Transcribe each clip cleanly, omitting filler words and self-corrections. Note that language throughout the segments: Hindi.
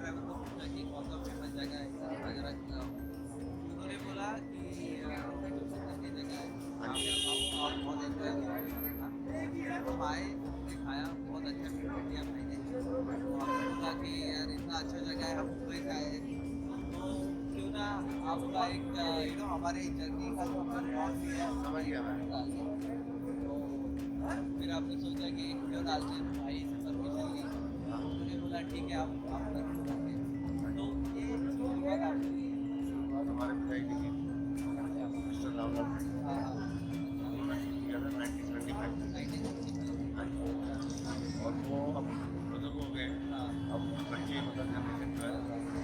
ड्राइवर को पूछा कि कौन सा फेमस जगह है वगैरह का, उन्होंने बोला कि दोस्तों की जगह है, हाँ आप जी। यहाँ आओ, आप बहुत एंजॉय करोगे खाना। तो आए, हमने खाया, बहुत अच्छा फीडबैक दिया भाई ने। तो हमने बोला कि यार इतना अच्छा जगह है, हम मुंबई से आए हैं, तो क्यों ना आपका एक हमारे जर्नी का जो हमारा बॉन्ड भी है समझ गया मैं। डाल दें। तो फिर आपने सोचा कि क्यों डालते हैं, तो भाई से परमिशन ली, हाँ, तो उन्होंने बोला ठीक है आप कर सकते हैं। तो ये शुरुआत आपने की है। शुरुआत हमारे पिताजी की थी, अच्छा। मिस्टर रामलाल जी। हाँ हाँ। उन्होंने शुरू किया था 1975 में। 1965। हाँ जी। और वो अब बुजुर्ग हो गए, हाँ। अब बच्चे मतलब जनरेशन जो है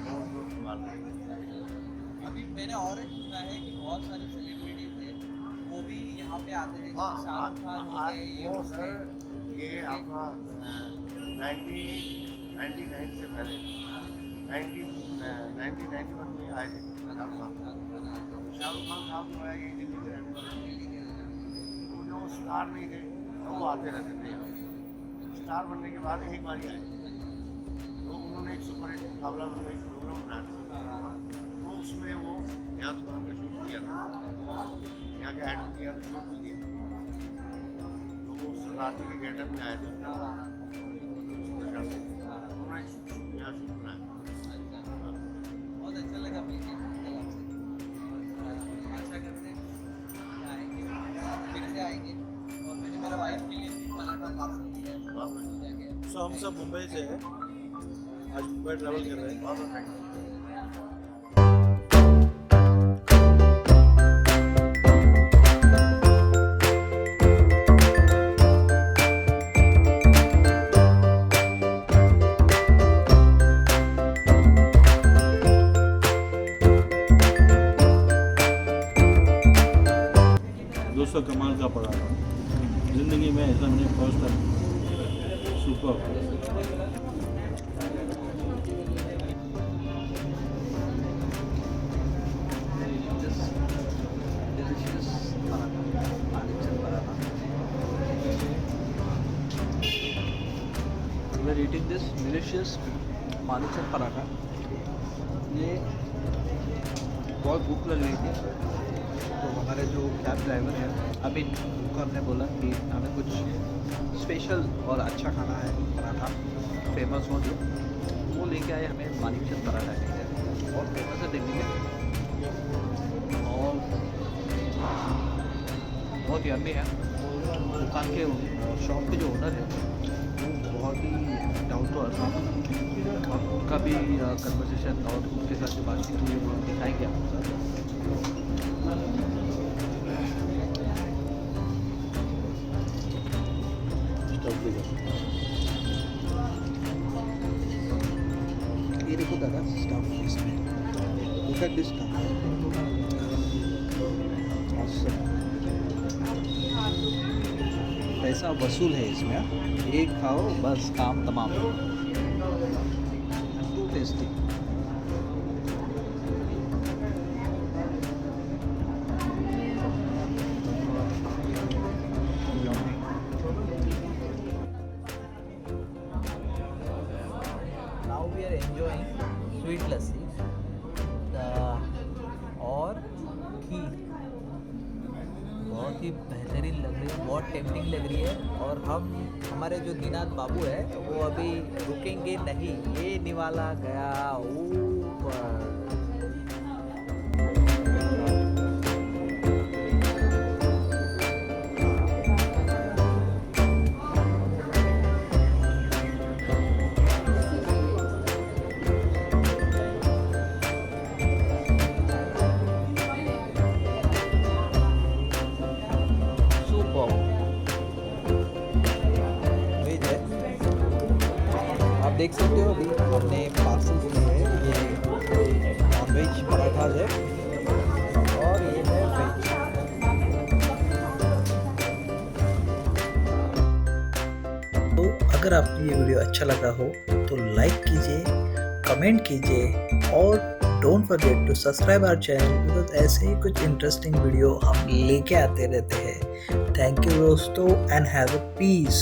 वो उनको संभाल रहे हैं। अभी मैंने और एक सुना है कि बहुत सारे सेलिब्रिटीज हैं, वो भी यहाँ पे आते हैं, हाँ, जैसे शाहरुख खान हो गए, ये वो हो सर गए। ये आपका 1999 से पहले 1991 में आए थे शाहरुख खान। शाहरुख खान साहब जो है ये दिल्ली के रहने वाले हैं। तो जो स्टार नहीं थे तो वो आते रहते थे यहाँ। स्टार बनने के बाद एक बार ही आए, तो उन्होंने एक सुपर हिट मुकाबला में एक प्रोग्राम बनाया था, तो उसमें वो यहाँ दुकान का शूट किया था, यहाँ का एड किया था, शूट भी किया। तो वो रात्रि के गेटअप में आए थे, उन्होंने यहाँ शूट बनाया। बहुत अच्छा लगा मिलके कल आपसे। आशा करते हैं कि आएंगे, फिर से आएंगे। और मैंने मेरे वाइफ के लिए भी पराठा पार्सल किया है, बहुत जाके। सो हम सब मुंबई से हैं, आज मुंबई ट्रैवल कर रहे हैं। बहुत थैंक यू। दोस्तों कमाल का पराठा, ज़िंदगी में ऐसा मैंने first time, super. Delicious paratha, Moolchand Paratha. We are eating this delicious Moolchand Paratha. ये बहुत भूख लग रही थी, तो हमारे जो कैब ड्राइवर हैं अमित, उनको हमने बोला कि हमें कुछ स्पेशल और अच्छा खाना है, पराठा फेमस हो जो, वो लेके आए हमें मानिकचंद पराठा के, और फेमस है दिल्ली में, और बहुत यम्मी है। दुकान के शॉप के जो ओनर है वो बहुत ही डाउन टू अर्थ है, और उनका भी कन्वर्सेशन और उनके साथ जो बातचीत हुई वो दिखाएंगे आपको साथ। ये देखो दादा स्टफ इसमें, लुक एट दिस स्टफ, पैसा वसूल है इसमें, एक खाओ बस काम तमाम। Too tasty. Now we are enjoying sweet lassi और खीर, बहुत ही बेहतरीन लग रही है, बहुत टेम्पटिंग लग रही है। और हमारे जो दीनाथ बाबू है वो अभी रुकेंगे नहीं, ये निवाला गया ऊपर। वेज है, आप देख सकते हो। अभी हमने पार्सल किए हैं, ये नॉन वेज पराठा है और ये है वेज। तो अगर आपको ये वीडियो अच्छा लगा हो तो लाइक कीजिए, कमेंट कीजिए, और don't forget to subscribe our channel, because ऐसे ही कुछ इंटरेस्टिंग वीडियो हम लेके आते रहते हैं। थैंक यू दोस्तों, एंड हैव अ पीस।